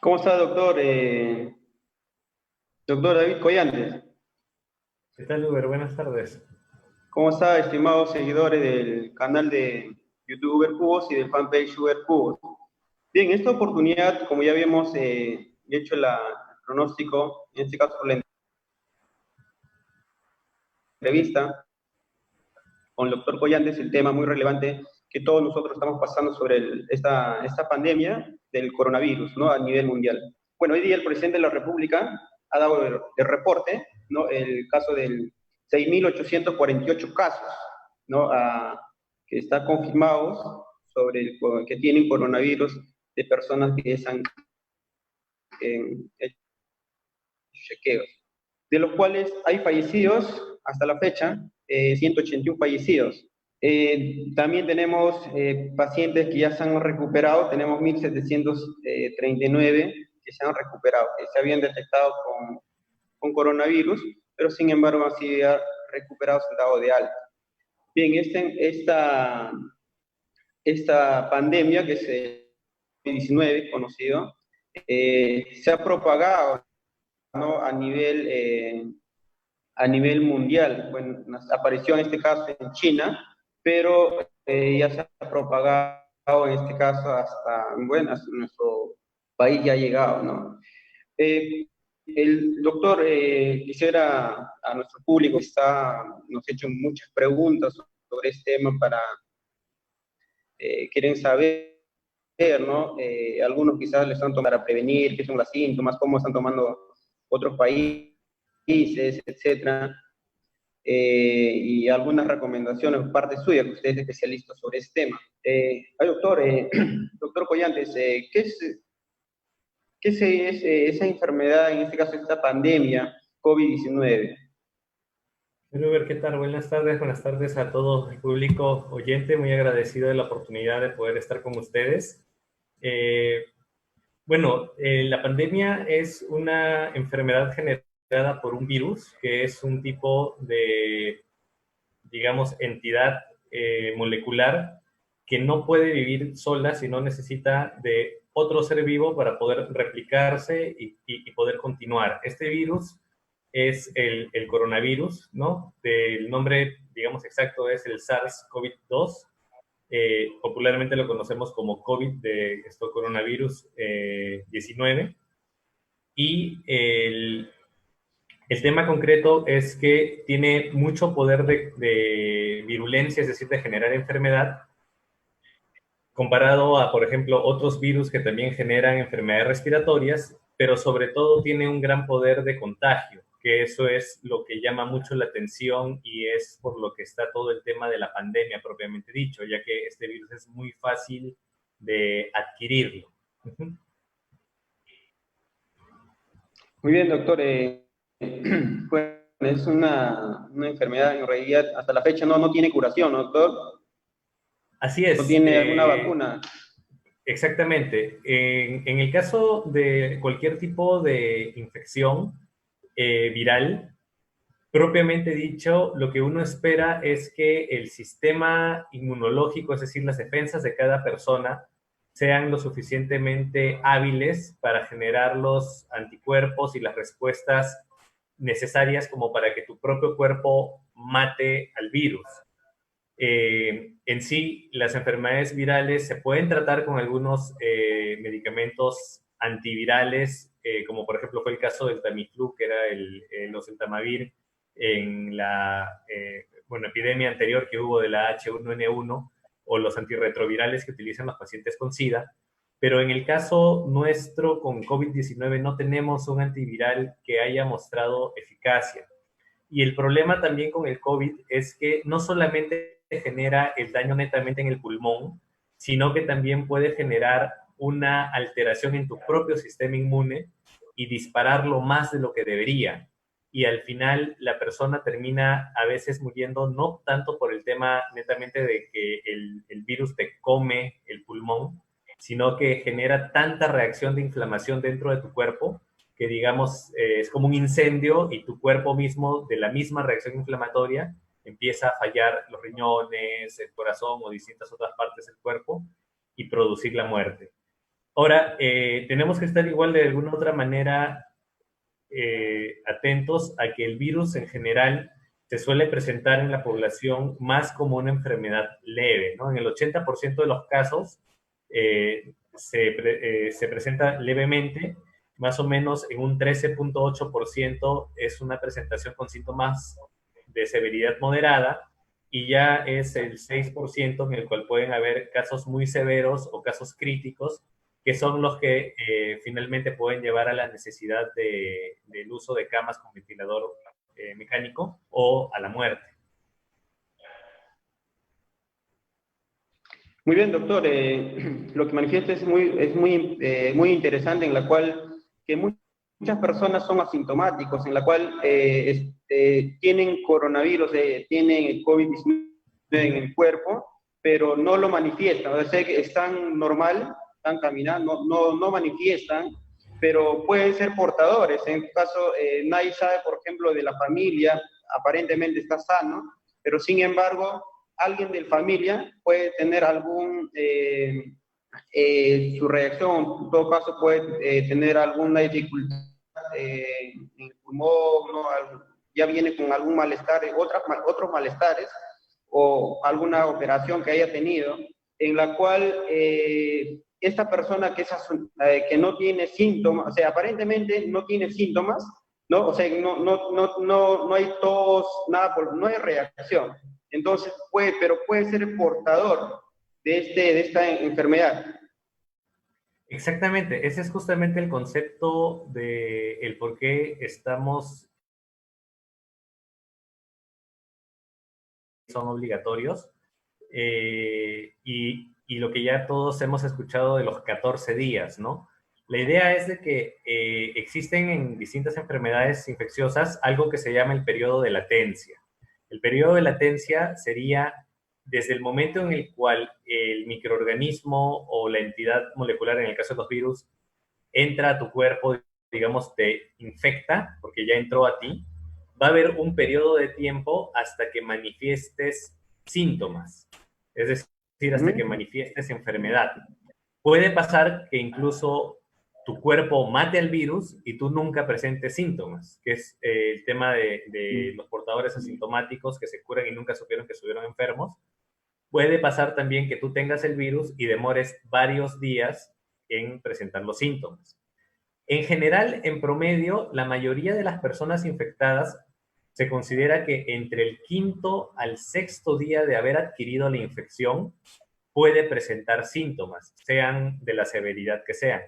¿Cómo está, doctor? Doctor David Collantes. ¿Qué tal, Uber? Buenas tardes. ¿Cómo está, estimados seguidores del canal de YouTube Uber Cubos y del fanpage Uber Cubos? Bien, en esta oportunidad, como ya habíamos hecho el pronóstico, en este caso la entrevista con el doctor Collantes, el tema muy relevante que todos nosotros estamos pasando sobre esta pandemia del coronavirus, ¿no? A nivel mundial. Bueno, hoy día el presidente de la República ha dado de reporte, ¿no? El caso del 6.848 casos, ¿no? Que están confirmados sobre que tienen coronavirus de personas que están en chequeos, de los cuales hay fallecidos hasta la fecha, 181 fallecidos. También tenemos pacientes que ya se han recuperado, tenemos 1.739 que se han recuperado, que se habían detectado con coronavirus, pero sin embargo han sido ya recuperados en dado de alta. Bien, esta pandemia, que es el COVID-19 conocido, se ha propagado, ¿no? A nivel mundial. Bueno, apareció en este caso en China, pero ya se ha propagado en este caso bueno, hasta nuestro país ya ha llegado, ¿no? Eh, el doctor quisiera a nuestro público que nos ha hecho muchas preguntas sobre este tema quieren saber, ¿no? Algunos quizás les están tomando para prevenir, qué son los síntomas, cómo están tomando otros países, etcétera, y algunas recomendaciones por parte suya, que usted es especialista sobre este tema. Doctor, doctor Collantes, ¿qué es esa enfermedad, en este caso esta pandemia COVID-19? Hola, Uber, ¿qué tal? Buenas tardes a todo el público oyente. Muy agradecido de la oportunidad de poder estar con ustedes. Eh, la pandemia es una enfermedad generada por un virus, que es un tipo de, digamos, entidad molecular que no puede vivir sola, sino necesita de otro ser vivo para poder replicarse y poder continuar. Este virus es el coronavirus, ¿no? El nombre, digamos, exacto es el SARS-CoV-2. Popularmente lo conocemos como COVID, de esto coronavirus 19. Y el tema concreto es que tiene mucho poder de virulencia, es decir, de generar enfermedad, comparado a, por ejemplo, otros virus que también generan enfermedades respiratorias, pero sobre todo tiene un gran poder de contagio, que eso es lo que llama mucho la atención y es por lo que está todo el tema de la pandemia propiamente dicho, ya que este virus es muy fácil de adquirirlo. Muy bien, doctor. Bueno, es una enfermedad en realidad, hasta la fecha no tiene curación, ¿no, doctor? Así ¿No es. tiene alguna vacuna? Exactamente. En el caso de cualquier tipo de infección viral, propiamente dicho, lo que uno espera es que el sistema inmunológico, es decir, las defensas de cada persona, sean lo suficientemente hábiles para generar los anticuerpos y las respuestas necesarias como para que tu propio cuerpo mate al virus. En sí, las enfermedades virales se pueden tratar con algunos medicamentos antivirales, como por ejemplo fue el caso del Tamiflu, que era el oseltamivir, en la epidemia anterior que hubo de la H1N1, o los antirretrovirales que utilizan los pacientes con SIDA. Pero en el caso nuestro con COVID-19 no tenemos un antiviral que haya mostrado eficacia. Y el problema también con el COVID es que no solamente genera el daño netamente en el pulmón, sino que también puede generar una alteración en tu propio sistema inmune y dispararlo más de lo que debería. Y al final la persona termina a veces muriendo no tanto por el tema netamente de que el virus te come el pulmón, sino que genera tanta reacción de inflamación dentro de tu cuerpo que digamos es como un incendio y tu cuerpo mismo, de la misma reacción inflamatoria, empieza a fallar los riñones, el corazón o distintas otras partes del cuerpo y producir la muerte. Ahora, tenemos que estar igual de alguna otra manera atentos a que el virus en general se suele presentar en la población más como una enfermedad leve, ¿no? En el 80% de los casos se presenta levemente, más o menos en un 13.8% es una presentación con síntomas de severidad moderada, y ya es el 6% en el cual pueden haber casos muy severos o casos críticos, que son los que finalmente pueden llevar a la necesidad del uso de camas con ventilador mecánico o a la muerte. Muy bien, doctor. Lo que manifiesta muy interesante, en la cual que muchas personas son asintomáticos, en la cual tienen coronavirus, tienen el COVID-19 en el cuerpo, pero no lo manifiestan. O sea, que están normal, están caminando, no manifiestan, pero pueden ser portadores. En este caso, nadie sabe, por ejemplo, de la familia, aparentemente está sano, pero sin embargo alguien de familia puede tener su reacción, en todo caso puede tener alguna dificultad en el pulmón, ¿no? Ya viene con algún malestar, otros malestares, o alguna operación que haya tenido, en la cual esta persona que no tiene síntomas, o sea, aparentemente no tiene síntomas, ¿no? O sea, no hay tos, nada, no hay reacción. Entonces, pero puede ser portador de esta enfermedad. Exactamente, ese es justamente el concepto de el por qué estamos, son obligatorios, y lo que ya todos hemos escuchado de los 14 días, ¿no? La idea es de que existen en distintas enfermedades infecciosas algo que se llama el periodo de latencia. El periodo de latencia sería desde el momento en el cual el microorganismo o la entidad molecular, en el caso de los virus, entra a tu cuerpo, digamos, te infecta, porque ya entró a ti, va a haber un periodo de tiempo hasta que manifiestes síntomas, es decir, hasta que manifiestes enfermedad. Puede pasar que incluso tu cuerpo mate al virus y tú nunca presentes síntomas, que es el tema de los portadores asintomáticos que se curan y nunca supieron que estuvieron enfermos. Puede pasar también que tú tengas el virus y demores varios días en presentar los síntomas. En general, en promedio, la mayoría de las personas infectadas se considera que entre el quinto al sexto día de haber adquirido la infección puede presentar síntomas, sean de la severidad que sean.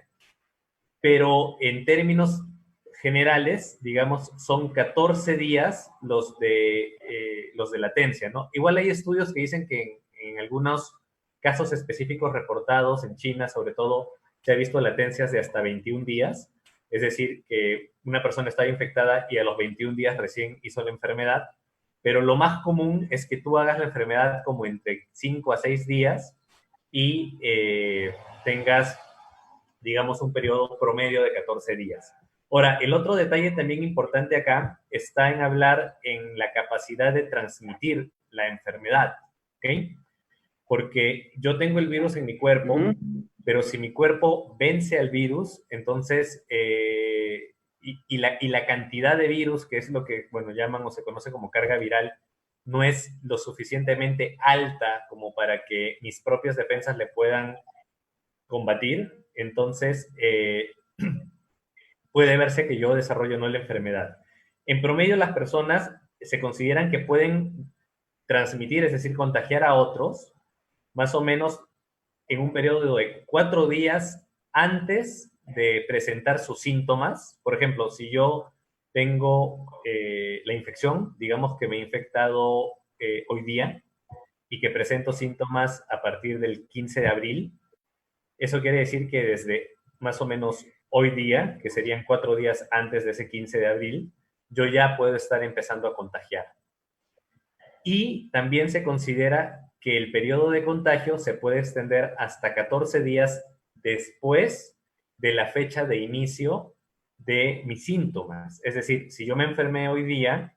Pero en términos generales, digamos, son 14 días los de latencia, ¿no? Igual hay estudios que dicen que en algunos casos específicos reportados en China, sobre todo, se ha visto latencias de hasta 21 días, es decir, que una persona estaba infectada y a los 21 días recién hizo la enfermedad, pero lo más común es que tú hagas la enfermedad como entre 5 a 6 días y tengas, digamos, un periodo promedio de 14 días. Ahora, el otro detalle también importante acá está en hablar en la capacidad de transmitir la enfermedad, ¿ok? Porque yo tengo el virus en mi cuerpo, pero si mi cuerpo vence al virus, entonces, y la cantidad de virus, que es lo que, bueno, llaman o se conoce como carga viral, no es lo suficientemente alta como para que mis propias defensas le puedan combatir, entonces puede verse que yo desarrollo no la enfermedad. En promedio, las personas se consideran que pueden transmitir, es decir, contagiar a otros, más o menos en un periodo de 4 días antes de presentar sus síntomas. Por ejemplo, si yo tengo la infección, digamos que me he infectado hoy día y que presento síntomas a partir del 15 de abril, eso quiere decir que desde más o menos hoy día, que serían 4 días antes de ese 15 de abril, yo ya puedo estar empezando a contagiar. Y también se considera que el periodo de contagio se puede extender hasta 14 días después de la fecha de inicio de mis síntomas. Es decir, si yo me enfermé hoy día,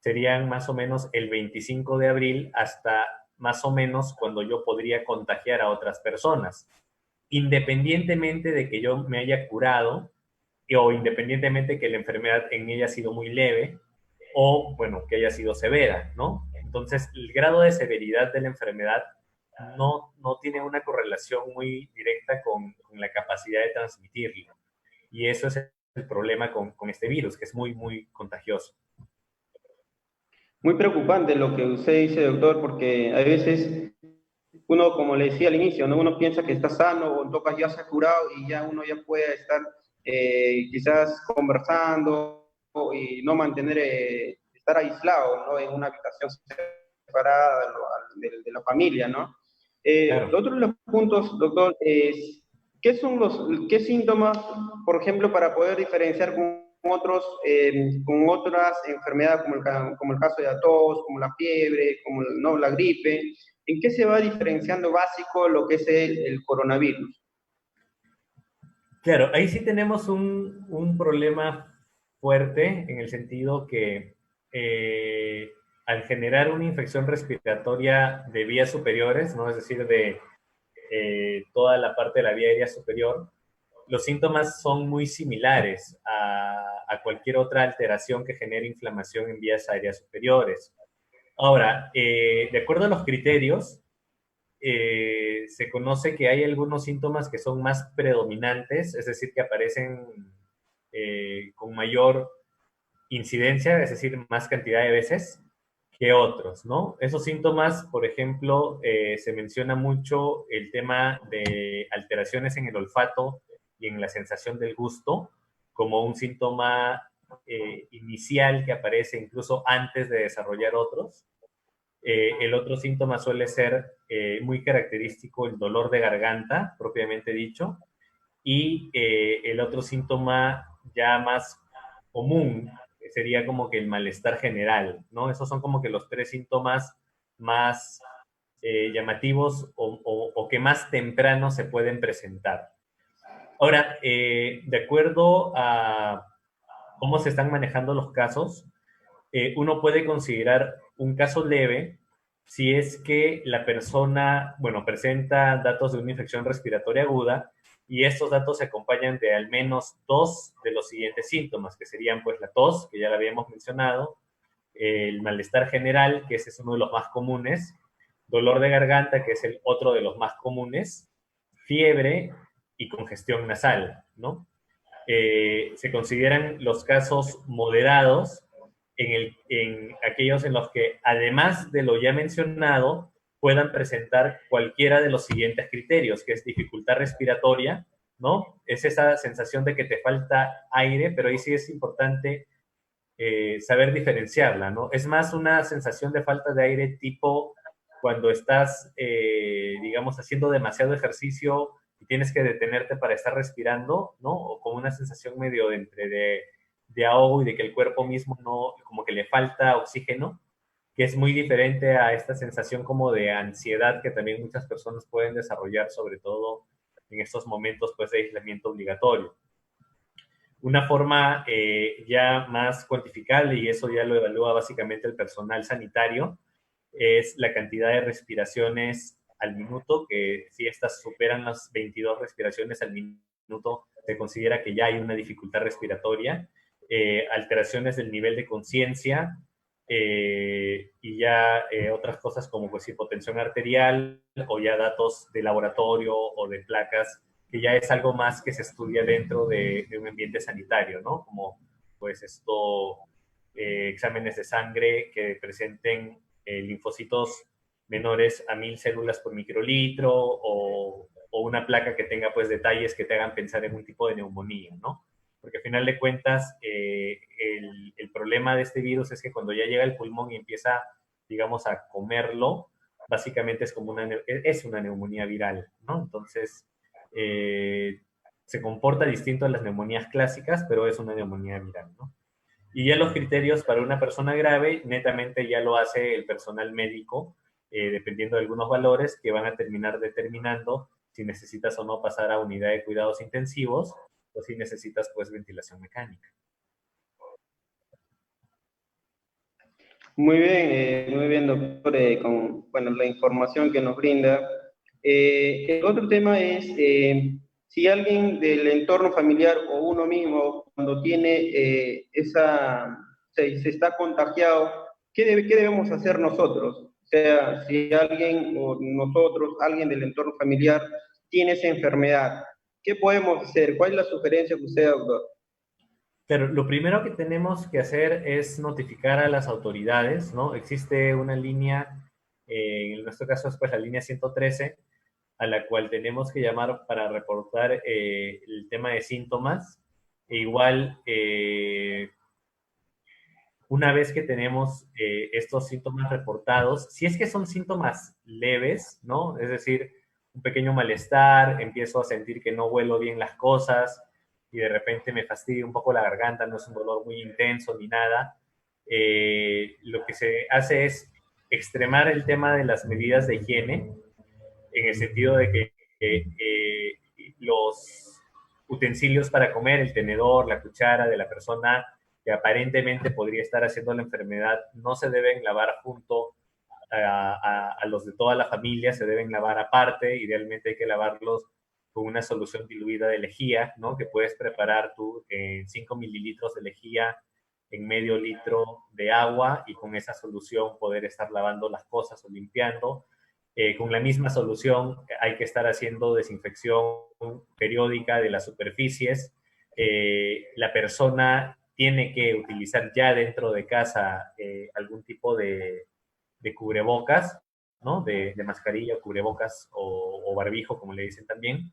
serían más o menos el 25 de abril hasta más o menos cuando yo podría contagiar a otras personas. independientemente de que yo me haya curado o independientemente de que la enfermedad en ella ha sido muy leve o, bueno, que haya sido severa, ¿no? Entonces, el grado de severidad de la enfermedad no tiene una correlación muy directa con la capacidad de transmitirlo. Y eso es el problema con este virus, que es muy, muy contagioso. Muy preocupante lo que usted dice, doctor, porque a veces uno, como le decía al inicio, ¿no? Uno piensa que está sano o en tocas ya se ha curado y ya uno ya puede estar quizás conversando y no mantener, estar aislado, ¿no? En una habitación separada de la familia, ¿no? Claro. Otro de los puntos, doctor, es qué síntomas, por ejemplo, para poder diferenciar con otras enfermedades como el caso de la tos, como la fiebre, como no, la gripe, ¿en qué se va diferenciando básico lo que es el coronavirus? Claro, ahí sí tenemos un problema fuerte en el sentido que al generar una infección respiratoria de vías superiores, ¿no? Es decir, de toda la parte de la vía aérea superior, los síntomas son muy similares a cualquier otra alteración que genere inflamación en vías aéreas superiores. Ahora, de acuerdo a los criterios, se conoce que hay algunos síntomas que son más predominantes, es decir, que aparecen con mayor incidencia, es decir, más cantidad de veces que otros, ¿no? Esos síntomas, por ejemplo, se menciona mucho el tema de alteraciones en el olfato y en la sensación del gusto como un síntoma inicial que aparece incluso antes de desarrollar otros. El otro síntoma suele ser muy característico el dolor de garganta, propiamente dicho, y el otro síntoma ya más común sería como que el malestar general, ¿no? Esos son como que los tres síntomas más llamativos o que más temprano se pueden presentar. Ahora, de acuerdo a cómo se están manejando los casos, uno puede considerar un caso leve si es que la persona, bueno, presenta datos de una infección respiratoria aguda y estos datos se acompañan de al menos dos de los siguientes síntomas, que serían pues la tos, que ya la habíamos mencionado, el malestar general, que ese es uno de los más comunes, dolor de garganta, que es el otro de los más comunes, fiebre y congestión nasal, ¿no? Se consideran los casos moderados en aquellos en los que, además de lo ya mencionado, puedan presentar cualquiera de los siguientes criterios, que es dificultad respiratoria, ¿no? Es esa sensación de que te falta aire, pero ahí sí es importante saber diferenciarla, ¿no? Es más una sensación de falta de aire tipo cuando estás, digamos, haciendo demasiado ejercicio y tienes que detenerte para estar respirando, ¿no? O con una sensación medio de entre de ahogo y de que el cuerpo mismo no, como que le falta oxígeno, que es muy diferente a esta sensación como de ansiedad que también muchas personas pueden desarrollar, sobre todo en estos momentos pues, de aislamiento obligatorio. Una forma ya más cuantificable, y eso ya lo evalúa básicamente el personal sanitario, es la cantidad de respiraciones al minuto, que si estas superan las 22 respiraciones al minuto, se considera que ya hay una dificultad respiratoria, alteraciones del nivel de conciencia y ya otras cosas como pues hipotensión arterial o ya datos de laboratorio o de placas que ya es algo más que se estudia dentro de un ambiente sanitario, ¿no? Como pues esto, exámenes de sangre que presenten linfocitos menores a 1000 células por microlitro o una placa que tenga pues detalles que te hagan pensar en un tipo de neumonía, ¿no? Porque al final de cuentas el problema de este virus es que cuando ya llega al pulmón y empieza, digamos, a comerlo, básicamente es como es una neumonía viral, ¿no? Entonces, se comporta distinto a las neumonías clásicas, pero es una neumonía viral, ¿no? Y ya los criterios para una persona grave, netamente ya lo hace el personal médico, dependiendo de algunos valores que van a terminar determinando si necesitas o no pasar a unidad de cuidados intensivos o si necesitas pues ventilación mecánica. Muy bien, doctor, con bueno, la información que nos brinda. El otro tema es, si alguien del entorno familiar o uno mismo, cuando tiene se está contagiado, ¿qué debemos hacer nosotros? O sea, si alguien o nosotros, alguien del entorno familiar, tiene esa enfermedad, ¿qué podemos hacer? ¿Cuál es la sugerencia que usted da, doctor? Pero lo primero que tenemos que hacer es notificar a las autoridades, ¿no? Existe una línea, en nuestro caso es pues la línea 113, a la cual tenemos que llamar para reportar el tema de síntomas. E igual, una vez que tenemos estos síntomas reportados, si es que son síntomas leves, ¿no? Es decir, un pequeño malestar, empiezo a sentir que no huelo bien las cosas y de repente me fastidia un poco la garganta, no es un dolor muy intenso ni nada, lo que se hace es extremar el tema de las medidas de higiene, en el sentido de que los utensilios para comer, el tenedor, la cuchara de la persona que aparentemente podría estar haciendo la enfermedad, no se deben lavar junto a los de toda la familia, se deben lavar aparte, idealmente hay que lavarlos con una solución diluida de lejía, ¿no? Que puedes preparar tú en 5 mililitros de lejía en medio litro de agua y con esa solución poder estar lavando las cosas o limpiando. Con la misma solución hay que estar haciendo desinfección periódica de las superficies. La persona tiene que utilizar ya dentro de casa algún tipo de cubrebocas, ¿no? De mascarilla, cubrebocas o barbijo, como le dicen también.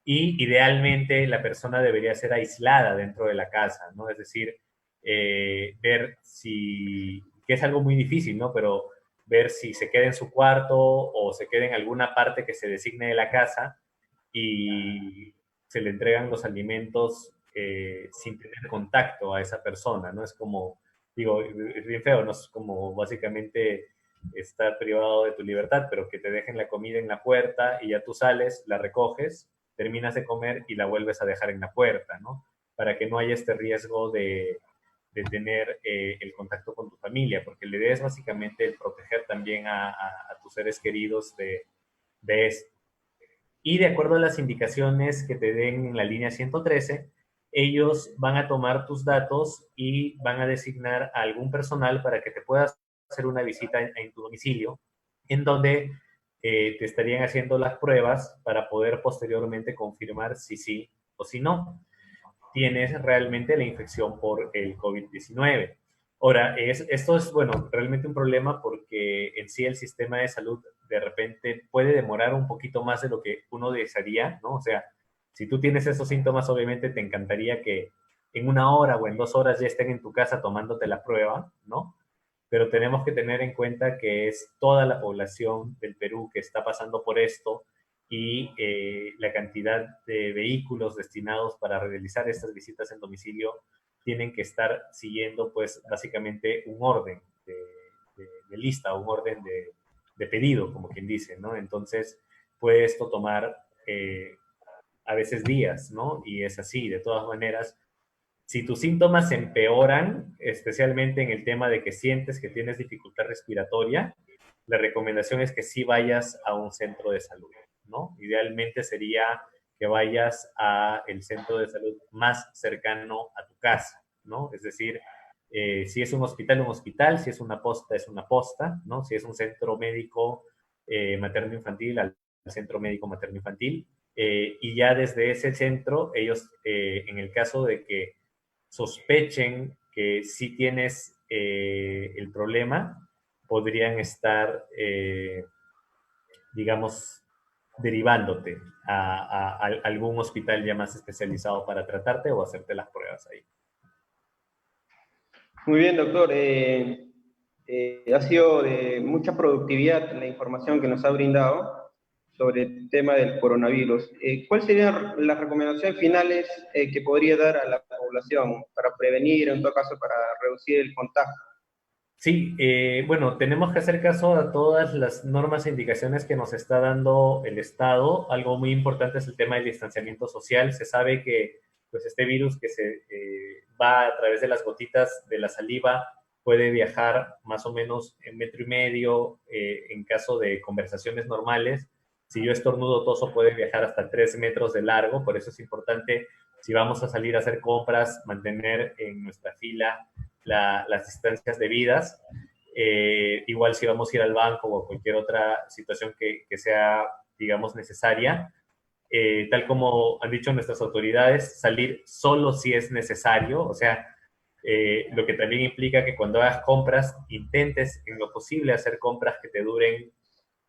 Y idealmente la persona debería ser aislada dentro de la casa, ¿no? Es decir, ver si, que es algo muy difícil, ¿no? Pero ver si se queda en su cuarto o se queda en alguna parte que se designe de la casa y se le entregan los alimentos sin tener contacto a esa persona, ¿no? Es como, digo, es bien feo, ¿no? Es como básicamente estar privado de tu libertad, pero que te dejen la comida en la puerta y ya tú sales, la recoges, terminas de comer y la vuelves a dejar en la puerta, ¿no? Para que no haya este riesgo de tener el contacto con tu familia, porque la idea es básicamente el proteger también a tus seres queridos de esto. Y de acuerdo a las indicaciones que te den en la línea 113, ellos van a tomar tus datos y van a designar a algún personal para que te puedas hacer una visita en tu domicilio, en donde te estarían haciendo las pruebas para poder posteriormente confirmar si sí o si no tienes realmente la infección por el COVID-19. Ahora, esto es, bueno, realmente un problema porque en sí el sistema de salud de repente puede demorar un poquito más de lo que uno desearía, ¿no? O sea, si tú tienes esos síntomas, obviamente te encantaría que en 1 hora o en 2 horas ya estén en tu casa tomándote la prueba, ¿no? Pero tenemos que tener en cuenta que es toda la población del Perú que está pasando por esto y la cantidad de vehículos destinados para realizar estas visitas en domicilio tienen que estar siguiendo pues básicamente un orden de lista, un orden de pedido, como quien dice, ¿no? Entonces puede esto tomar a veces días, ¿no? Y es así, de todas maneras, si tus síntomas empeoran, especialmente en el tema de que sientes que tienes dificultad respiratoria, la recomendación es que sí vayas a un centro de salud, ¿no? Idealmente sería que vayas a el centro de salud más cercano a tu casa, ¿no? Es decir, si es un hospital, si es una posta, ¿no? Si es un centro médico materno-infantil, al centro médico materno-infantil, y ya desde ese centro, ellos, en el caso de que sospechen que sí tienes el problema, podrían estar, digamos, derivándote a algún hospital ya más especializado para tratarte o hacerte las pruebas ahí. Muy bien, doctor. Ha sido de mucha productividad la información que nos ha brindado sobre el tema del coronavirus. ¿Cuáles serían las recomendaciones finales que podría dar a la población para prevenir, en todo caso, para reducir el contagio? Sí, bueno, tenemos que hacer caso a todas las normas e indicaciones que nos está dando el Estado. Algo muy importante es el tema del distanciamiento social. Se sabe que pues, este virus que se va a través de las gotitas de la saliva puede viajar más o menos en 1,5 metros en caso de conversaciones normales. Si yo estornudo, toso puede viajar hasta 3 metros de largo, por eso es importante, si vamos a salir a hacer compras, mantener en nuestra fila las distancias debidas. Igual si vamos a ir al banco o a cualquier otra situación que sea, digamos, necesaria, tal como han dicho nuestras autoridades, salir solo si es necesario, o sea, lo que también implica que cuando hagas compras, intentes en lo posible hacer compras que te duren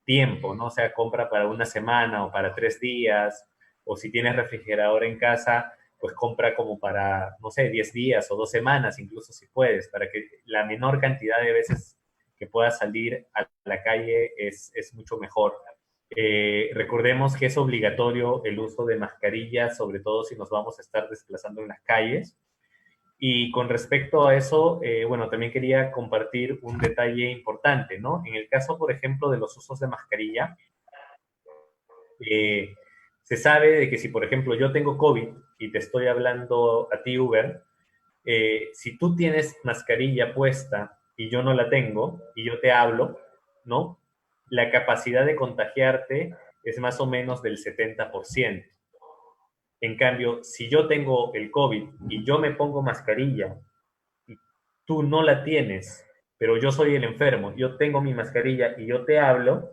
tiempo, ¿no? O sea, compra para una semana o para 3 días, o si tienes refrigerador en casa, pues compra como para, no sé, 10 días o 2 semanas, incluso si puedes, para que la menor cantidad de veces que puedas salir a la calle es mucho mejor. Recordemos que es obligatorio el uso de mascarillas, sobre todo si nos vamos a estar desplazando en las calles. Y con respecto a eso, bueno, también quería compartir un detalle importante, ¿no? En el caso, por ejemplo, de los usos de mascarilla, eh, se sabe de que si, por ejemplo, yo tengo COVID y te estoy hablando a ti, Uber, si tú tienes mascarilla puesta y yo no la tengo y yo te hablo, ¿no? La capacidad de contagiarte es más o menos del 70%. En cambio, si yo tengo el COVID y yo me pongo mascarilla y tú no la tienes, pero yo soy el enfermo, yo tengo mi mascarilla y yo te hablo,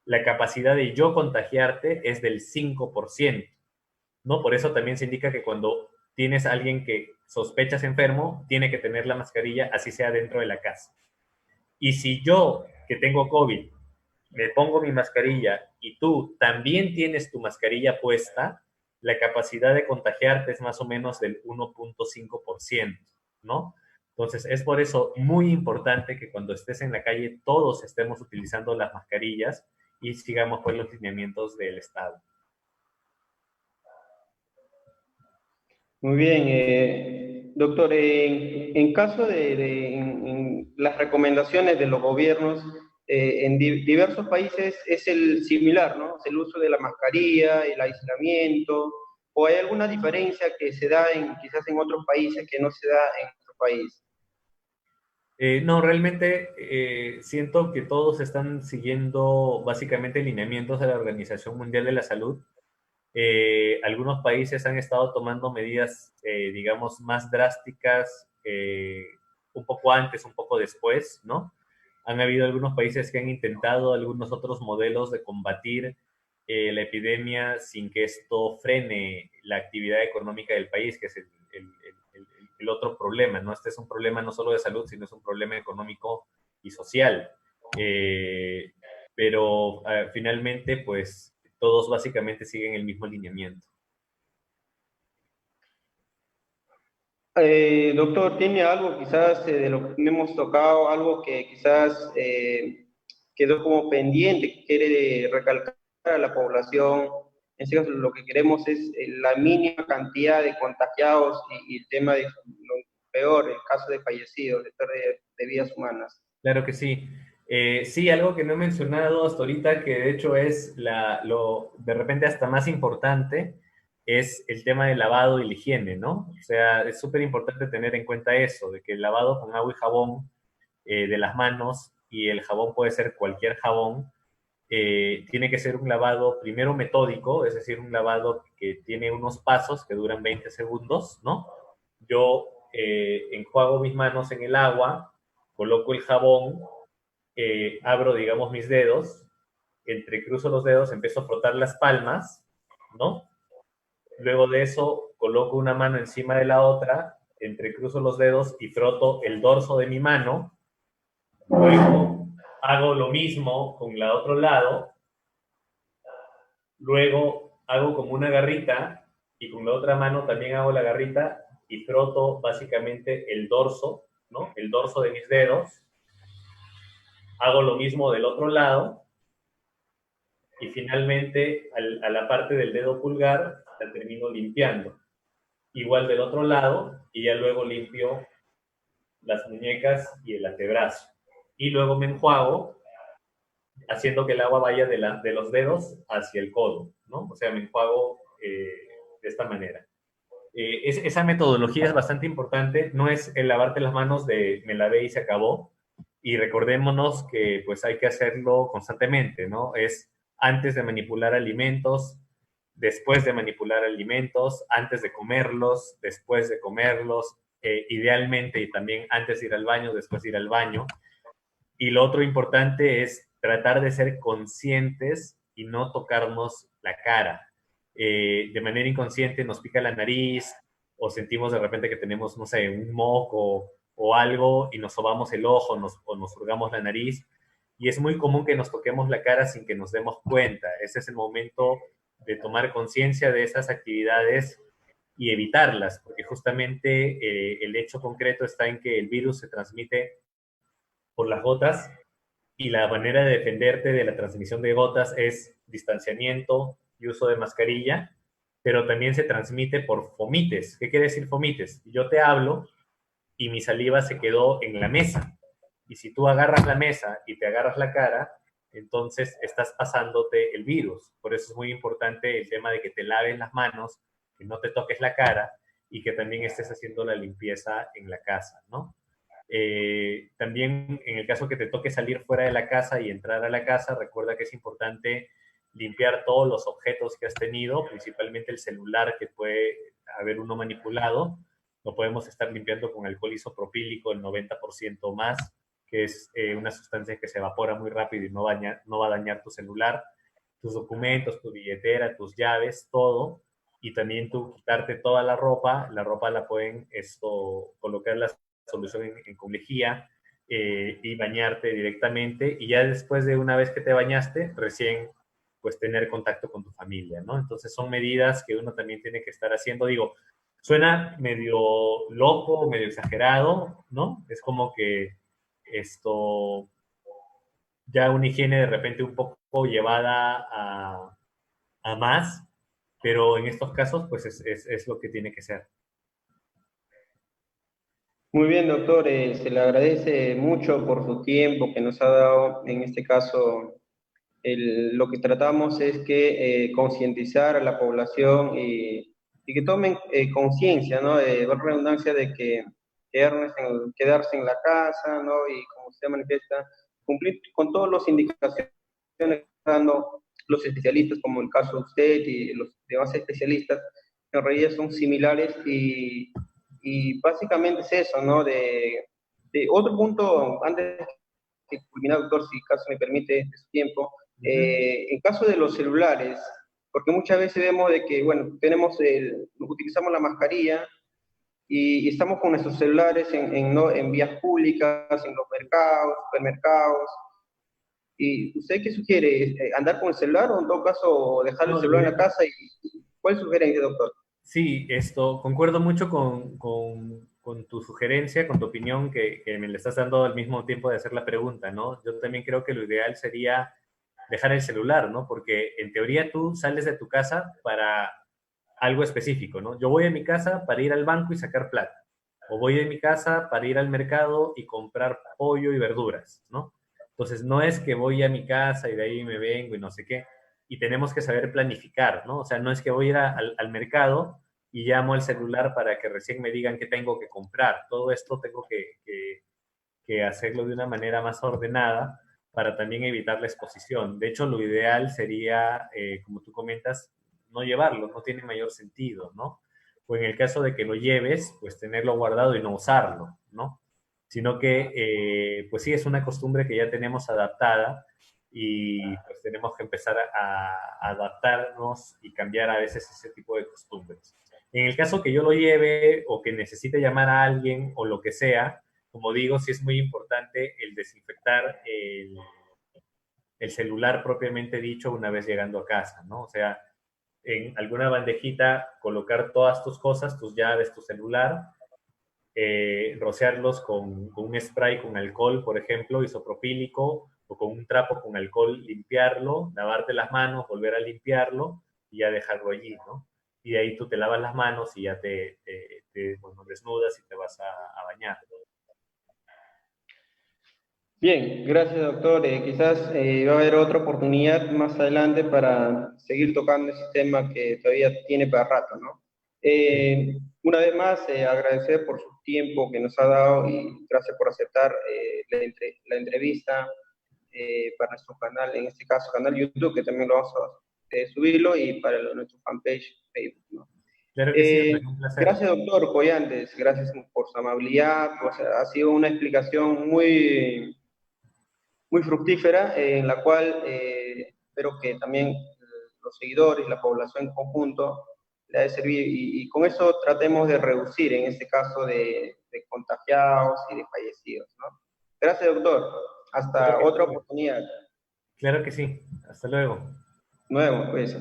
la capacidad de yo contagiarte es del 5%, ¿no? Por eso también se indica que cuando tienes a alguien que sospechas enfermo, tiene que tener la mascarilla, así sea dentro de la casa. Y si yo, que tengo COVID, me pongo mi mascarilla y tú también tienes tu mascarilla puesta, la capacidad de contagiarte es más o menos del 1.5%, ¿no? Entonces, es por eso muy importante que cuando estés en la calle todos estemos utilizando las mascarillas y sigamos pues los lineamientos del Estado. Muy bien, doctor, en caso en las recomendaciones de los gobiernos, en diversos países es el similar, ¿no? Es el uso de la mascarilla, el aislamiento, o hay alguna diferencia que se da quizás en otros países que no se da en nuestro país. No, realmente siento que todos están siguiendo básicamente lineamientos de la Organización Mundial de la Salud. Algunos países han estado tomando medidas, digamos, más drásticas, un poco antes, un poco después, ¿no? Han habido algunos países que han intentado algunos otros modelos de combatir la epidemia sin que esto frene la actividad económica del país, que es el otro problema, ¿no? Este es un problema no solo de salud, sino es un problema económico y social. Eh, pero finalmente, pues todos básicamente siguen el mismo lineamiento. Doctor, ¿tiene algo quizás de lo que hemos tocado, algo que quizás quedó como pendiente, que quiere recalcar a la población? En este caso, lo que queremos es la mínima cantidad de contagiados y el tema de lo peor, el caso de fallecidos, de vidas humanas. Claro que sí. Sí, algo que no he mencionado hasta ahorita, que de hecho es lo de repente hasta más importante, es el tema del lavado y la higiene, ¿no? O sea, es súper importante tener en cuenta eso, de que el lavado con agua y jabón de las manos, y el jabón puede ser cualquier jabón, tiene que ser un lavado primero metódico, es decir, un lavado que tiene unos pasos que duran 20 segundos, ¿no? Yo enjuago mis manos en el agua, coloco el jabón, abro, digamos, mis dedos, entrecruzo los dedos, empiezo a frotar las palmas, ¿no? Luego de eso, coloco una mano encima de la otra, entrecruzo los dedos y froto el dorso de mi mano. Luego hago lo mismo con el otro lado. Luego hago como una garrita y con la otra mano también hago la garrita y froto básicamente el dorso, ¿no? El dorso de mis dedos. Hago lo mismo del otro lado y finalmente a la parte del dedo pulgar la termino limpiando. Igual del otro lado y ya luego limpio las muñecas y el antebrazo. Y luego me enjuago haciendo que el agua vaya de los dedos hacia el codo, ¿no? O sea, me enjuago de esta manera. Esa metodología es bastante importante, no es el lavarte las manos de me lavé y se acabó, y recordémonos que pues hay que hacerlo constantemente, ¿no? Es antes de manipular alimentos, después de manipular alimentos, antes de comerlos, después de comerlos, idealmente y también antes de ir al baño, después de ir al baño. Y lo otro importante es tratar de ser conscientes y no tocarnos la cara. De manera inconsciente nos pica la nariz o sentimos de repente que tenemos, no sé, un moco o algo y nos sobamos el ojo o nos hurgamos la nariz. Y es muy común que nos toquemos la cara sin que nos demos cuenta. Ese es el momento de tomar conciencia de esas actividades y evitarlas, porque justamente el hecho concreto está en que el virus se transmite por las gotas y la manera de defenderte de la transmisión de gotas es distanciamiento y uso de mascarilla, pero también se transmite por fomites. ¿Qué quiere decir fomites? Yo te hablo y mi saliva se quedó en la mesa. Y si tú agarras la mesa y te agarras la cara, entonces estás pasándote el virus. Por eso es muy importante el tema de que te laves las manos, que no te toques la cara y que también estés haciendo la limpieza en la casa, ¿no? También en el caso que te toque salir fuera de la casa y entrar a la casa, recuerda que es importante limpiar todos los objetos que has tenido, principalmente el celular que puede haber uno manipulado. Lo podemos estar limpiando con alcohol isopropílico el 90% más, que es una sustancia que se evapora muy rápido y no va a dañar tu celular, tus documentos, tu billetera, tus llaves, todo. Y también tú quitarte toda la ropa la pueden colocar las solución con lejía y bañarte directamente y ya después de una vez que te bañaste, recién pues tener contacto con tu familia, ¿no? Entonces son medidas que uno también tiene que estar haciendo. Digo, suena medio loco, medio exagerado, ¿no? Es como que esto, ya una higiene de repente un poco llevada a más, pero en estos casos pues es lo que tiene que ser. Muy bien, doctor, se le agradece mucho por su tiempo que nos ha dado. En este caso, lo que tratamos es que concientizar a la población y que tomen conciencia, ¿no? De redundancia de que quedarse en la casa, ¿no? Y como usted manifiesta, cumplir con todas las indicaciones que están dando los especialistas, como el caso de usted y los demás especialistas, que en realidad son similares y básicamente es eso, ¿no? De otro punto, antes de culminar, doctor, si caso me permite de su tiempo, Uh -huh. en caso de los celulares, porque muchas veces vemos de que, bueno, utilizamos la mascarilla y estamos con nuestros celulares ¿no? en vías públicas, en los mercados, supermercados. ¿Y usted qué sugiere? ¿Andar con el celular o en todo caso dejar el No, celular en la casa? ¿Cuál sugerencia, doctor? sí, concuerdo mucho con tu sugerencia, con tu opinión, que me le estás dando al mismo tiempo de hacer la pregunta, ¿no? Yo también creo que lo ideal sería dejar el celular, ¿no? Porque en teoría tú sales de tu casa para algo específico, ¿no? Yo voy a mi casa para ir al banco y sacar plata, o voy a mi casa para ir al mercado y comprar pollo y verduras, ¿no? Entonces no es que voy a mi casa y de ahí me vengo y no sé qué, y tenemos que saber planificar, ¿no? O sea, no es que voy a ir al mercado y llamo al celular para que recién me digan qué tengo que comprar. Todo esto tengo que hacerlo de una manera más ordenada para también evitar la exposición. De hecho, lo ideal sería, como tú comentas, no llevarlo, no tiene mayor sentido, ¿no? O en el caso de que lo lleves, pues tenerlo guardado y no usarlo, ¿no? Sino que, pues sí, es una costumbre que ya tenemos adaptada y pues tenemos que empezar a adaptarnos y cambiar a veces ese tipo de costumbres. En el caso que yo lo lleve o que necesite llamar a alguien o lo que sea, como digo, sí es muy importante el desinfectar el celular propiamente dicho una vez llegando a casa, ¿no? O sea, en alguna bandejita colocar todas tus cosas, tus llaves, tu celular, rociarlos con un spray con alcohol, por ejemplo, isopropílico, o con un trapo con alcohol, limpiarlo, lavarte las manos, volver a limpiarlo y ya dejarlo allí, ¿no? Y de ahí tú te lavas las manos y ya bueno, desnudas y te vas a bañar. Bien, gracias doctor. Quizás va a haber otra oportunidad más adelante para seguir tocando ese tema que todavía tiene para rato, ¿no? Una vez más, agradecer por su tiempo que nos ha dado y gracias por aceptar la entrevista. para nuestro canal, en este caso canal YouTube, que también lo vamos a subirlo, y para nuestro fanpage Facebook, ¿no? Claro que sí, Andrés, un placer. Gracias, doctor Collantes, gracias por su amabilidad, pues, ha sido una explicación muy fructífera, en la cual espero que también los seguidores, la población en conjunto, le ha de servir, y con eso tratemos de reducir en este caso de contagiados y de fallecidos, ¿no? Gracias, doctor. Claro Hasta que otra sí. oportunidad. Claro que sí. Hasta luego. Nuevo, pues.